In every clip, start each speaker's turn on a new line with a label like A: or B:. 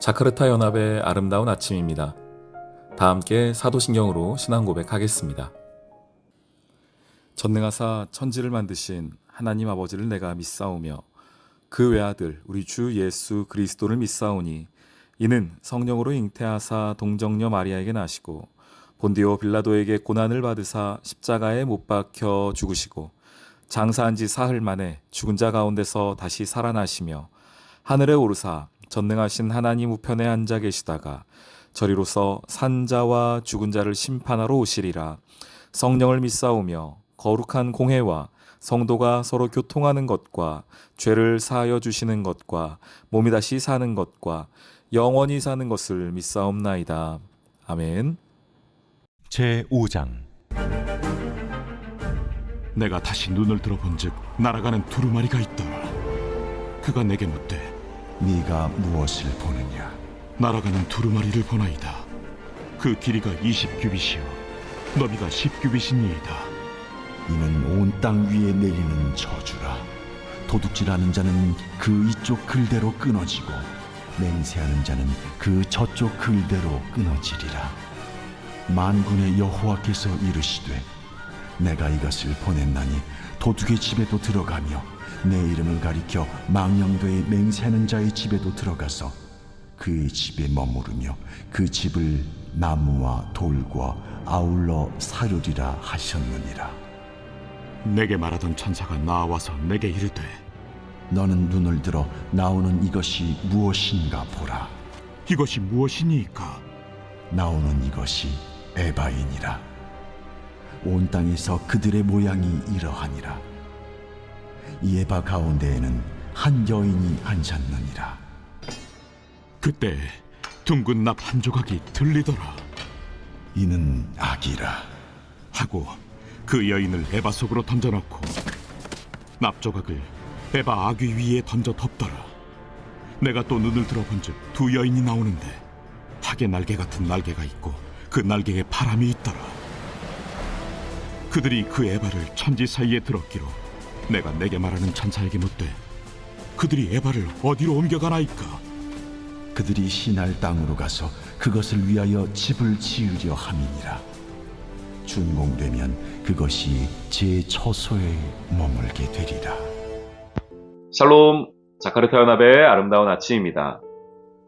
A: 자카르타 연합의 아름다운 아침입니다. 다 함께 사도신경으로 신앙 고백하겠습니다. 전능하사 천지를 만드신 하나님 아버지를 내가 믿사오며 그 외아들 우리 주 예수 그리스도를 믿사오니 이는 성령으로 잉태하사 동정녀 마리아에게 나시고 본디오 빌라도에게 고난을 받으사 십자가에 못 박혀 죽으시고 장사한 지 사흘 만에 죽은 자 가운데서 다시 살아나시며 하늘에 오르사 전능하신 하나님 우편에 앉아 계시다가 저리로서 산자와 죽은 자를 심판하러 오시리라. 성령을 믿사오며 거룩한 공회와 성도가 서로 교통하는 것과 죄를 사하여 주시는 것과 몸이 다시 사는 것과 영원히 사는 것을 믿사옵나이다. 아멘.
B: 제5장.
C: 내가 다시 눈을 들어본즉 날아가는 두루마리가 있더라. 그가 내게 묻되
D: 네가 무엇을 보느냐?
C: 날아가는 두루마리를 보나이다. 그 길이가 20규빗이요 너비가 10규빗이니이다.
D: 이는 온 땅 위에 내리는 저주라. 도둑질하는 자는 그 이쪽 글대로 끊어지고 맹세하는 자는 그 저쪽 글대로 끊어지리라. 만군의 여호와께서 이르시되 내가 이것을 보냈나니 도둑의 집에도 들어가며 내 이름을 가리켜 망령되이 맹세하는 자의 집에도 들어가서 그의 집에 머무르며 그 집을 나무와 돌과 아울러 사르리라 하셨느니라.
C: 내게 말하던 천사가 나와서 내게 이르되
D: 너는 눈을 들어 나오는 이것이 무엇인가 보라.
C: 이것이 무엇이니이까?
D: 나오는 이것이 에바이니라. 온 땅에서 그들의 모양이 이러하니라. 이 에바 가운데에는 한 여인이 앉았느니라.
C: 그때 둥근 납 한 조각이 들리더라.
D: 이는 악이라
C: 하고 그 여인을 에바 속으로 던져넣고 납 조각을 에바 아귀 위에 던져 덮더라. 내가 또 눈을 들어본즉 두 여인이 나오는데 학의 날개 같은 날개가 있고 그 날개에 바람이 있더라. 그들이 그 에바를 천지 사이에 들었기로 내가 내게 말하는 천사에게 묻되 그들이 에바를 어디로 옮겨가나이까?
D: 그들이 시날 땅으로 가서 그것을 위하여 집을 지으려 함이니라. 준공되면 그것이 제 처소에 머물게 되리라.
E: 샬롬, 자카르타 연합의 아름다운 아침입니다.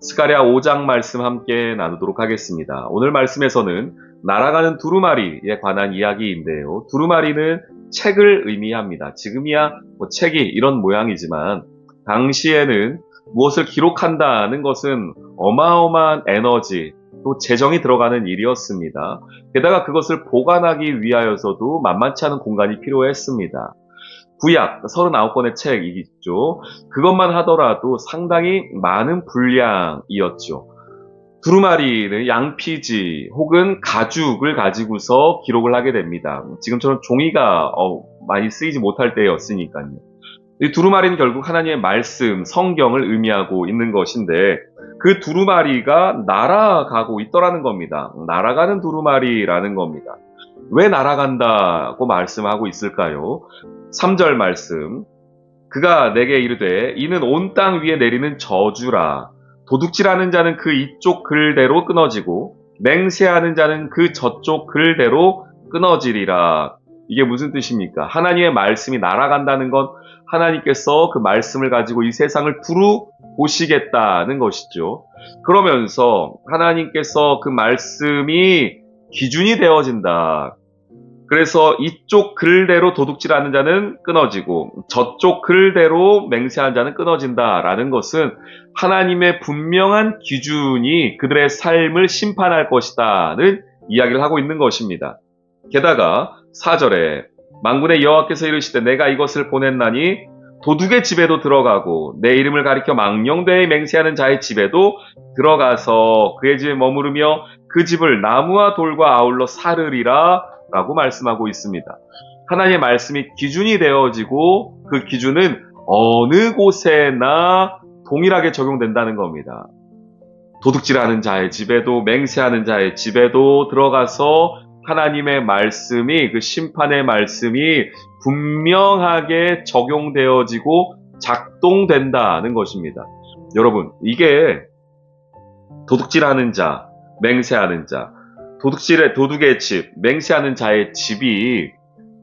E: 스가랴 5장 말씀 함께 나누도록 하겠습니다. 오늘 말씀에서는 날아가는 두루마리에 관한 이야기인데요. 두루마리는 책을 의미합니다. 지금이야 책이 이런 모양이지만 당시에는 무엇을 기록한다는 것은 어마어마한 에너지 또 재정이 들어가는 일이었습니다. 게다가 그것을 보관하기 위하여서도 만만치 않은 공간이 필요했습니다. 구약 39권의 책이 있죠. 그것만 하더라도 상당히 많은 분량이었죠. 두루마리는 양피지 혹은 가죽을 가지고서 기록을 하게 됩니다. 지금처럼 종이가 많이 쓰이지 못할 때였으니까요. 이 두루마리는 결국 하나님의 말씀, 성경을 의미하고 있는 것인데 그 두루마리가 날아가고 있더라는 겁니다. 날아가는 두루마리라는 겁니다. 왜 날아간다고 말씀하고 있을까요? 3절 말씀. 그가 내게 이르되 이는 온 땅 위에 내리는 저주라. 도둑질하는 자는 그 이쪽 글대로 끊어지고 맹세하는 자는 그 저쪽 글대로 끊어지리라. 이게 무슨 뜻입니까? 하나님의 말씀이 날아간다는 건 하나님께서 그 말씀을 가지고 이 세상을 두루 보시겠다는 것이죠. 그러면서 하나님께서 그 말씀이 기준이 되어진다. 그래서 이쪽 글대로 도둑질하는 자는 끊어지고 저쪽 글대로 맹세하는 자는 끊어진다라는 것은 하나님의 분명한 기준이 그들의 삶을 심판할 것이다는 이야기를 하고 있는 것입니다. 게다가 4절에 만군의 여호와께서 이르시되 내가 이것을 보냈나니 도둑의 집에도 들어가고 내 이름을 가리켜 망령되이 맹세하는 자의 집에도 들어가서 그의 집에 머무르며 그 집을 나무와 돌과 아울러 사르리라 라고 말씀하고 있습니다. 하나님의 말씀이 기준이 되어지고 그 기준은 어느 곳에나 동일하게 적용된다는 겁니다. 도둑질하는 자의 집에도 맹세하는 자의 집에도 들어가서 하나님의 말씀이 그 심판의 말씀이 분명하게 적용되어지고 작동된다는 것입니다. 여러분, 이게 도둑질하는 자, 맹세하는 자, 도둑의 집, 맹세하는 자의 집이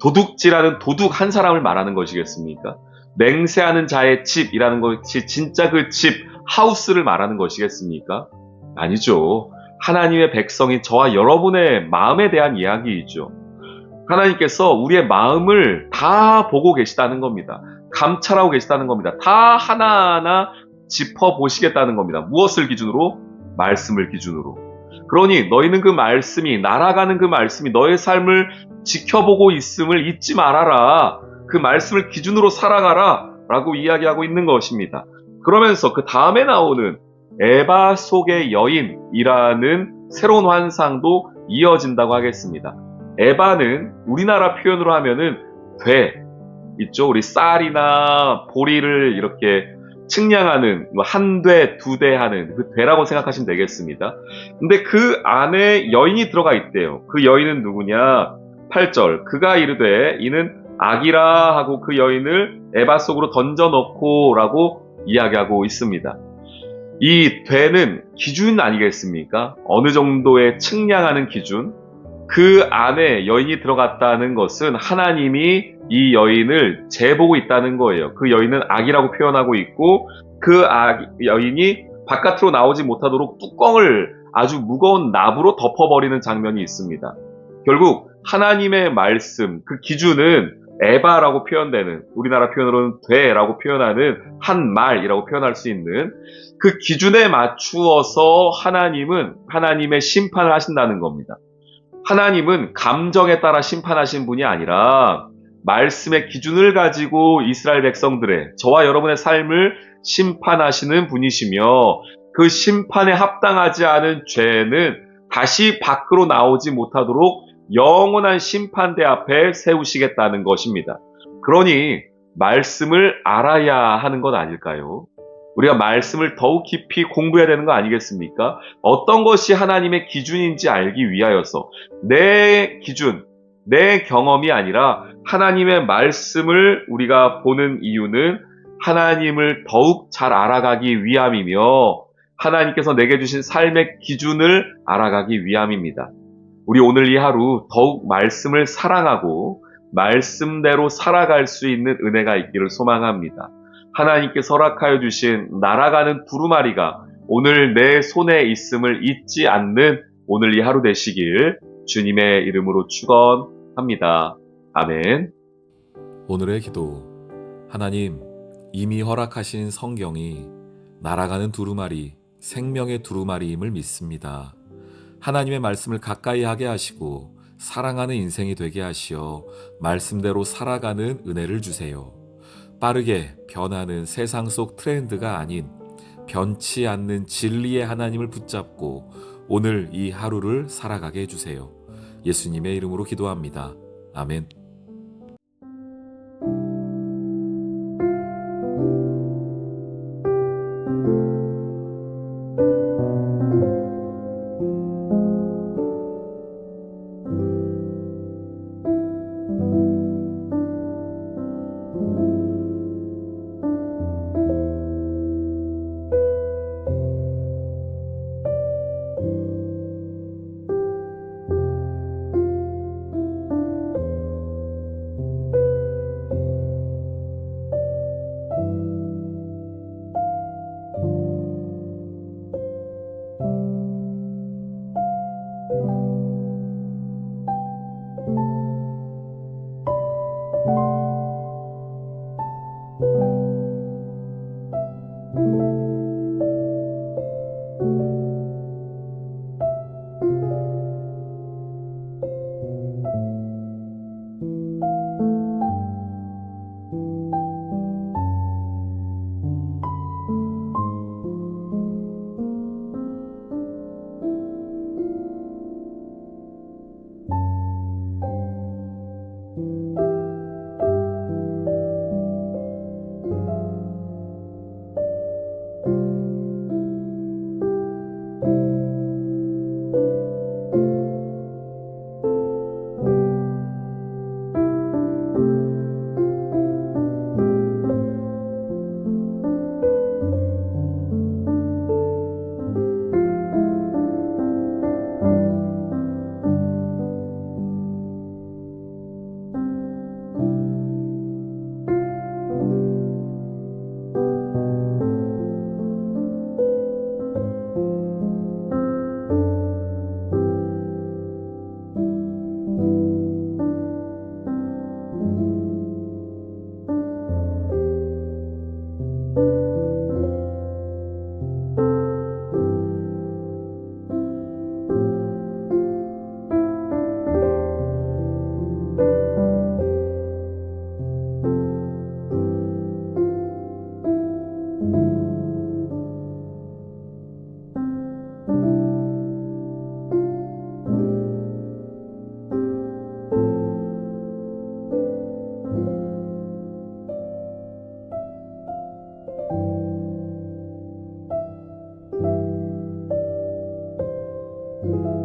E: 도둑질하는 도둑 한 사람을 말하는 것이겠습니까? 맹세하는 자의 집이라는 것이 진짜 그 집, 하우스를 말하는 것이겠습니까? 아니죠. 하나님의 백성인 저와 여러분의 마음에 대한 이야기이죠. 하나님께서 우리의 마음을 다 보고 계시다는 겁니다. 감찰하고 계시다는 겁니다. 다 하나하나 짚어보시겠다는 겁니다. 무엇을 기준으로? 말씀을 기준으로. 그러니 너희는 그 말씀이, 날아가는 그 말씀이 너의 삶을 지켜보고 있음을 잊지 말아라. 그 말씀을 기준으로 살아가라 라고 이야기하고 있는 것입니다. 그러면서 그 다음에 나오는 에바 속의 여인이라는 새로운 환상도 이어진다고 하겠습니다. 에바는 우리나라 표현으로 하면은 돼 있죠. 우리 쌀이나 보리를 이렇게 측량하는 한 돼, 두 대 하는 그 되라고 생각하시면 되겠습니다. 근데 그 안에 여인이 들어가 있대요. 그 여인은 누구냐? 8절 그가 이르되 이는 악이라 하고 그 여인을 에바 속으로 던져넣고 라고 이야기하고 있습니다. 이 되는 기준 아니겠습니까? 어느 정도의 측량하는 기준. 그 안에 여인이 들어갔다는 것은 하나님이 이 여인을 재보고 있다는 거예요. 그 여인은 악이라고 표현하고 있고 그 여인이 바깥으로 나오지 못하도록 뚜껑을 아주 무거운 납으로 덮어버리는 장면이 있습니다. 결국 하나님의 말씀, 그 기준은 에바라고 표현되는, 우리나라 표현으로는 되라고 표현하는 한 말이라고 표현할 수 있는 그 기준에 맞추어서 하나님은 하나님의 심판을 하신다는 겁니다. 하나님은 감정에 따라 심판하신 분이 아니라 말씀의 기준을 가지고 이스라엘 백성들의, 저와 여러분의 삶을 심판하시는 분이시며 그 심판에 합당하지 않은 죄는 다시 밖으로 나오지 못하도록 영원한 심판대 앞에 세우시겠다는 것입니다. 그러니 말씀을 알아야 하는 것 아닐까요? 우리가 말씀을 더욱 깊이 공부해야 되는 거 아니겠습니까? 어떤 것이 하나님의 기준인지 알기 위하여서 내 기준, 내 경험이 아니라 하나님의 말씀을 우리가 보는 이유는 하나님을 더욱 잘 알아가기 위함이며 하나님께서 내게 주신 삶의 기준을 알아가기 위함입니다. 우리 오늘 이 하루 더욱 말씀을 사랑하고 말씀대로 살아갈 수 있는 은혜가 있기를 소망합니다. 하나님께서 허락하여 주신 날아가는 두루마리가 오늘 내 손에 있음을 잊지 않는 오늘 이 하루 되시길 주님의 이름으로 축원합니다. 아멘.
A: 오늘의 기도. 하나님, 이미 허락하신 성경이 날아가는 두루마리, 생명의 두루마리임을 믿습니다. 하나님의 말씀을 가까이 하게 하시고 사랑하는 인생이 되게 하시어 말씀대로 살아가는 은혜를 주세요. 빠르게 변하는 세상 속 트렌드가 아닌 변치 않는 진리의 하나님을 붙잡고 오늘 이 하루를 살아가게 해주세요. 예수님의 이름으로 기도합니다. 아멘.
E: 봅니다.